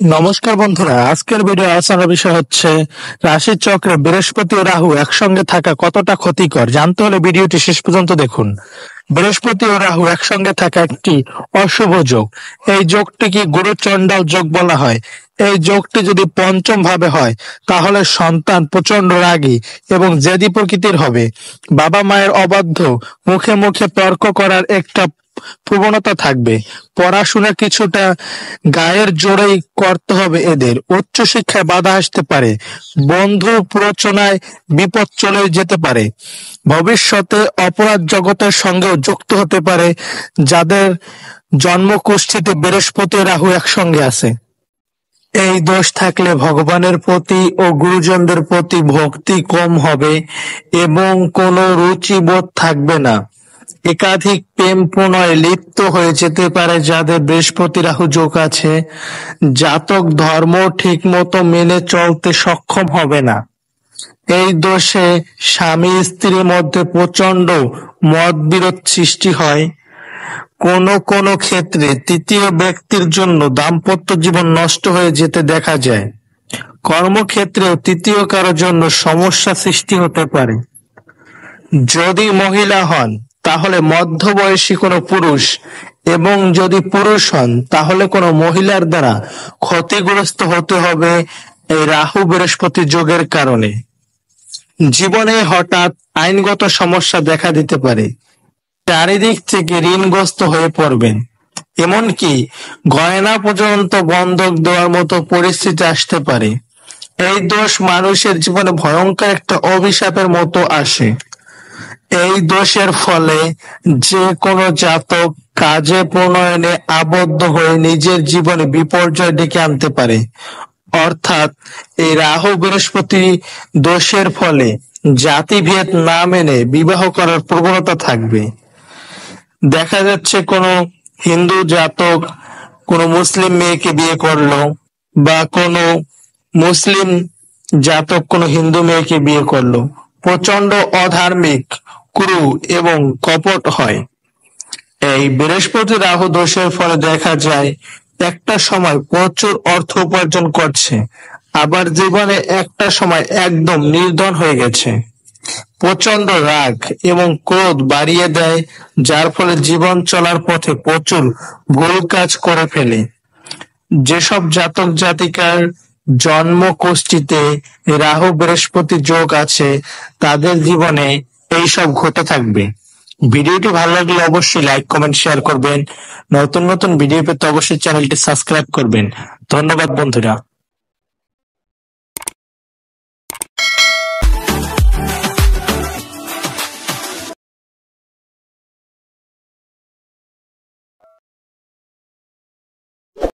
নমস্কার বন্ধুরা, আজকের ভিডিও আলোচনার বিষয় হচ্ছে রাশিচক্রে বৃহস্পতি ও রাহু একসঙ্গে থাকা কতটা ক্ষতিকর। জানতে হলে ভিডিওটি শেষ পর্যন্ত দেখুন। বৃহস্পতি ও রাহু একসঙ্গে থাকা একটি অশুভ যোগ। এই যোগটিকে গুরুচণ্ডাল যোগ বলা হয়। এই যোগটি যদি পঞ্চম ভাবে হয় তাহলে সন্তান প্রচন্ড রাগী এবং জেদি প্রকৃতির হবে। বাবা মায়ের অবাধ্য, মুখে মুখে তর্ক করার একটা প্রবণতা থাকবে। পড়াশোনা কিছুটা গায়ের জোরেই করতে হবে এদের। উচ্চশিক্ষায় বাধা আসতে পারে। বন্ধু প্ররোচনায় বিপদ চলে যেতে পারে। ভবিষ্যতে অপরাধ জগতের সঙ্গেও যুক্ত হতে পারে যাদের জন্মকুষ্ঠিতে বৃহস্পতি ও রাহু একসঙ্গে আছে। এই দোষ থাকলে ভগবানের প্রতি ও গুরুজনদের প্রতি ভক্তি কম হবে এবং কোনো রুচিবোধ থাকবে না। একাধিক প্রেম প্রণয়ে লিপ্ত হয়ে যেতে পারে যাদের বৃহস্পতি রাহু যোগ আছে। জাতক ধর্ম ঠিক মতো মেনে চলতে সক্ষম হবে না। এই দোষে স্বামী স্ত্রীর মধ্যে প্রচন্ড মতবিরোধ সৃষ্টি হয়। কোনো কোনো ক্ষেত্রে তৃতীয় ব্যক্তির জন্য দাম্পত্য জীবন নষ্ট হয়ে যেতে দেখা যায়। কর্মক্ষেত্রেও তৃতীয় কারোর জন্য সমস্যা সৃষ্টি হতে পারে। যদি মহিলা হন তাহলে মধ্যবয়সী কোনো পুরুষ এবং যদি পুরুষ হন তাহলে কোনো মহিলার দ্বারা ক্ষতিগ্রস্ত হতে হবে এই রাহু বৃহস্পতি যোগের কারণে। জীবনে হঠাৎ আইনগত সমস্যা দেখা দিতে পারে। চারিদিক থেকে ঋণগ্রস্ত হয়ে পড়বেন। এমনকি গয়না পর্যন্ত বন্ধক দেওয়ার মতো পরিস্থিতি আসতে পারে। এই দোষ মানুষের জীবনে ভয়ঙ্কর একটা অভিশাপের মতো আসে। এই দোষের ফলে যে কোনো জাতক কাজে প্রণয়নে আবদ্ধ হয়ে নিজের জীবনে বিপর্যয় ডেকে আনতে পারে। অর্থাৎ এই রাহু বৃহস্পতি দোষের ফলে জাতিভেদ না মেনে বিবাহ করার প্রবণতা থাকবে। দেখা যাচ্ছে কোনো হিন্দু জাতক কোনো মুসলিম মেয়েকে বিয়ে করলো, বা কোনো মুসলিম জাতক কোনো হিন্দু মেয়েকে বিয়ে করলো। প্রচন্ড অধার্মিক, ক্রূর এবং কপট হয়। এই বৃহস্পতি রাহু দোষের ফলে দেখা যায় একটা সময় প্রচুর অর্থ উপার্জন করছে, আবার জীবনে একটা সময় একদম নির্ধন হয়ে গেছে। প্রচন্ড রাগ এবং ক্রোধ বাড়িয়ে দেয়, যার ফলে জীবন চলার পথে প্রচুর ভুল কাজ করে ফেলে। যেসব জাতক জাতিকার জন্মকুষ্ঠিতে রাহু বৃহস্পতি যোগ আছে তাদের জীবনে এইসব ঘটে থাকবে। ভিডিওটি ভালো লাগলে অবশ্যই লাইক কমেন্ট শেয়ার করবেন। নতুন নতুন ভিডিও পেতে অবশ্যই চ্যানেলটি সাবস্ক্রাইব করবেন। ধন্যবাদ বন্ধুরা।